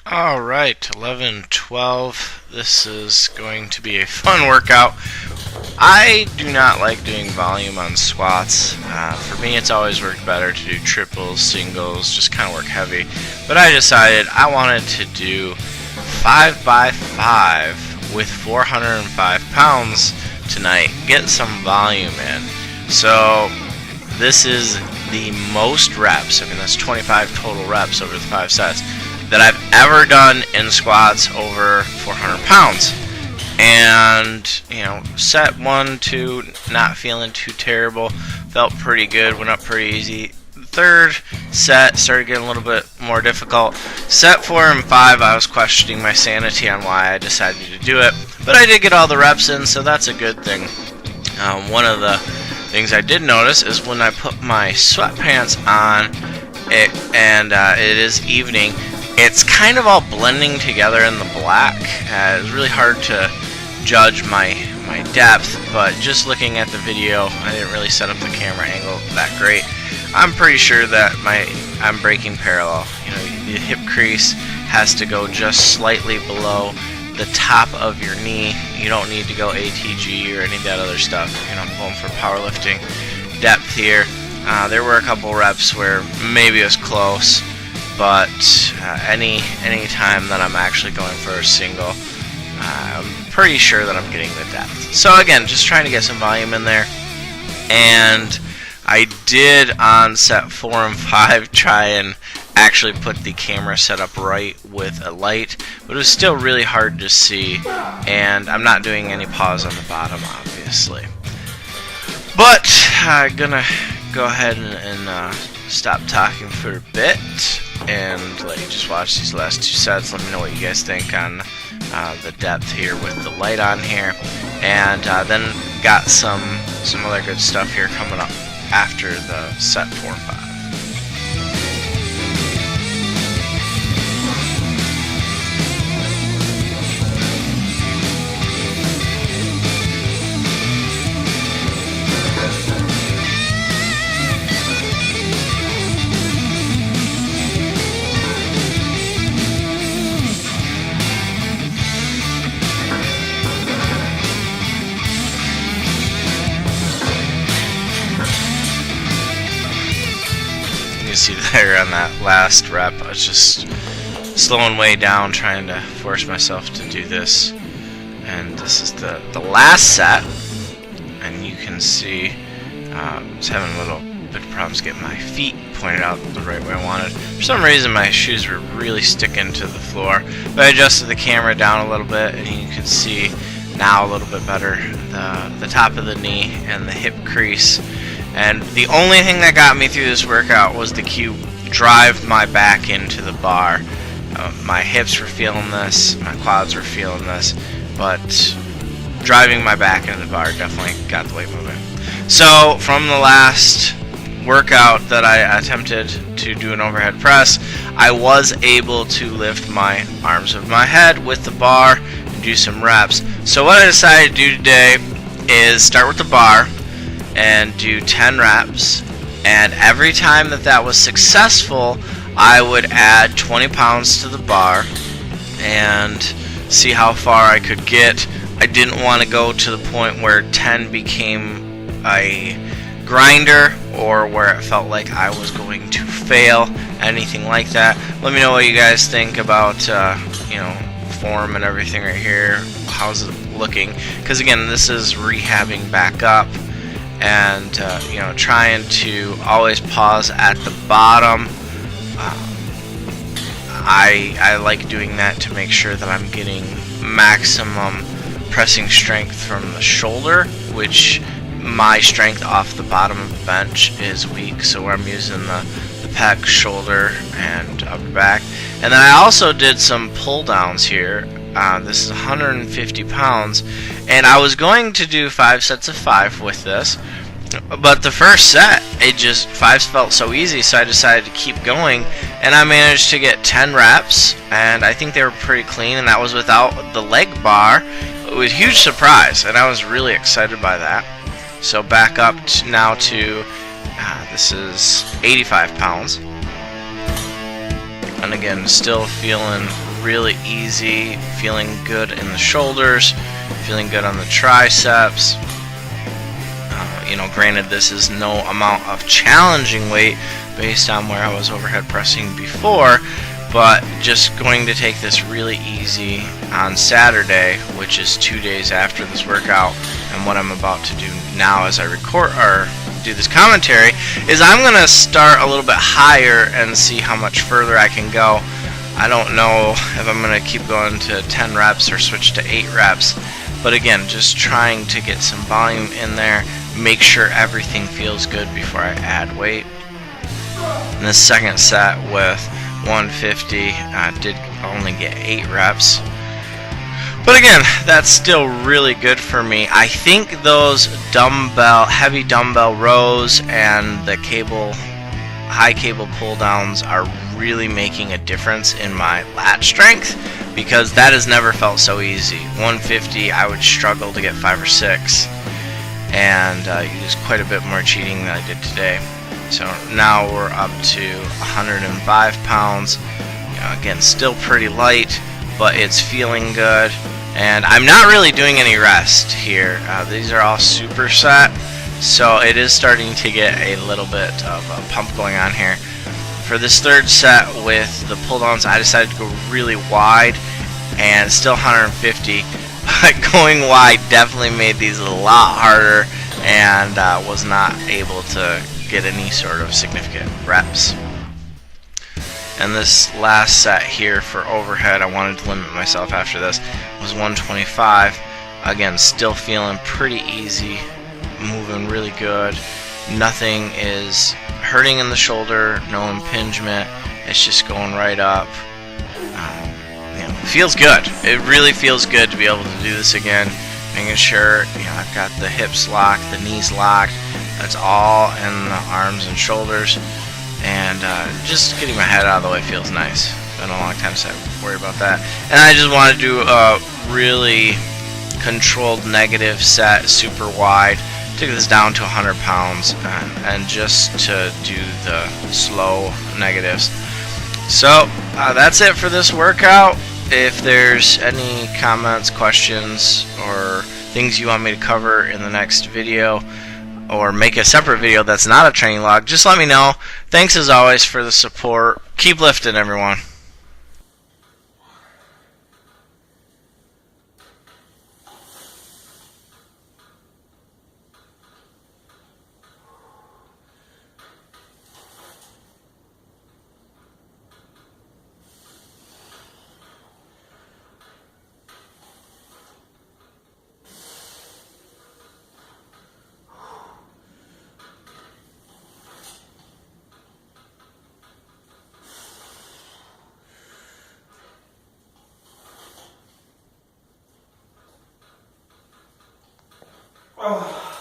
Alright, 11:12. This is going to be a fun workout. I do not like doing volume on squats. For me, it's always worked better to do triples, singles, just kind of work heavy. But I decided I wanted to do 5x5 with 405 pounds tonight. Get some volume in. So this is the most reps. I mean, that's 25 total reps over the 5 sets that I've ever done in squats over 400 pounds. And, set 1, 2, not feeling too terrible. Felt pretty good, went up pretty easy. The third set started getting a little bit more difficult. Set 4 and 5, I was questioning my sanity on why I decided to do it. But I did get all the reps in, so that's a good thing. One of the things I did notice is when I put my sweatpants on, it is evening, it's kind of all blending together in the black. It's really hard to judge my depth, but just looking at the video, I didn't really set up the camera angle that great. I'm pretty sure that I'm breaking parallel. The hip crease has to go just slightly below the top of your knee. You don't need to go ATG or any of that other stuff. I'm going for powerlifting depth here. There were a couple reps where maybe it was close, but any time that I'm actually going for a single, I'm pretty sure that I'm getting the depth. So again, just trying to get some volume in there. And I did on set 4 and 5 try and actually put the camera set up right with a light, but it was still really hard to see, and I'm not doing any pause on the bottom, obviously. But I'm gonna go ahead and stop talking for a bit and let you just watch these last 2 sets. Let me know what you guys think on the depth here with the light on here, and then got some other good stuff here coming up after the set 4 and 5. You see there on that last rep, I was just slowing way down, trying to force myself to do this. And this is the last set, and you can see I was having a little bit of problems getting my feet pointed out the right way I wanted. For some reason my shoes were really sticking to the floor, but I adjusted the camera down a little bit, and you can see now a little bit better the top of the knee and the hip crease. And the only thing that got me through this workout was the cue, drive my back into the bar. My hips were feeling this, my quads were feeling this, but driving my back into the bar definitely got the weight moving. So from the last workout that I attempted to do an overhead press, I was able to lift my arms above my head with the bar and do some reps. So what I decided to do today is start with the bar and do 10 reps, and every time that was successful, I would add 20 pounds to the bar and see how far I could get. I didn't want to go to the point where 10 became a grinder or where it felt like I was going to fail, anything like that. Let me know what you guys think about form and everything right here. How's it looking? Because again, this is rehabbing back up, and trying to always pause at the bottom. I like doing that to make sure that I'm getting maximum pressing strength from the shoulder, which my strength off the bottom of the bench is weak, so I'm using the pec, shoulder, and upper back. And then I also did some pull downs here. This is 150 pounds, and I was going to do 5 sets of 5 with this, but the first set, 5 felt so easy, so I decided to keep going, and I managed to get 10 reps, and I think they were pretty clean, and that was without the leg bar. It was a huge surprise, and I was really excited by that. So back up now to, this is 85 pounds, and again, still feeling really easy, feeling good in the shoulders, feeling good on the triceps. You know, granted, this is no amount of challenging weight based on where I was overhead pressing before, but just going to take this really easy on Saturday, which is 2 days after this workout. And what I'm about to do now as I record or do this commentary is I'm going to start a little bit higher and see how much further I can go. I don't know if I'm going to keep going to 10 reps or switch to 8 reps, but again, just trying to get some volume in there, make sure everything feels good before I add weight. In the second set with 150, I did only get 8 reps. But again, that's still really good for me. I think those heavy dumbbell rows and the high cable pull downs are really making a difference in my lat strength, because that has never felt so easy. 150, I would struggle to get 5 or 6, and use quite a bit more cheating than I did today. So now we're up to 105 pounds. You know, again, still pretty light, but it's feeling good. And I'm not really doing any rest here. These are all superset, so it is starting to get a little bit of a pump going on here. For this third set with the pull downs, I decided to go really wide, and still 150. But going wide definitely made these a lot harder, and was not able to get any sort of significant reps. And this last set here for overhead, I wanted to limit myself after this, was 125. Again, still feeling pretty easy, moving really good. Nothing is hurting in the shoulder, no impingement. It's just going right up. You know, it feels good. It really feels good to be able to do this again. Making sure, you know, I've got the hips locked, the knees locked. That's all in the arms and shoulders. And just getting my head out of the way feels nice. Been a long time since I worried about that. And I just want to do a really controlled negative set, super wide. Took this down to 100 pounds, and just to do the slow negatives. So that's it for this workout. If there's any comments, questions, or things you want me to cover in the next video, or make a separate video that's not a training log, just let me know. Thanks as always for the support. Keep lifting, everyone. Oh.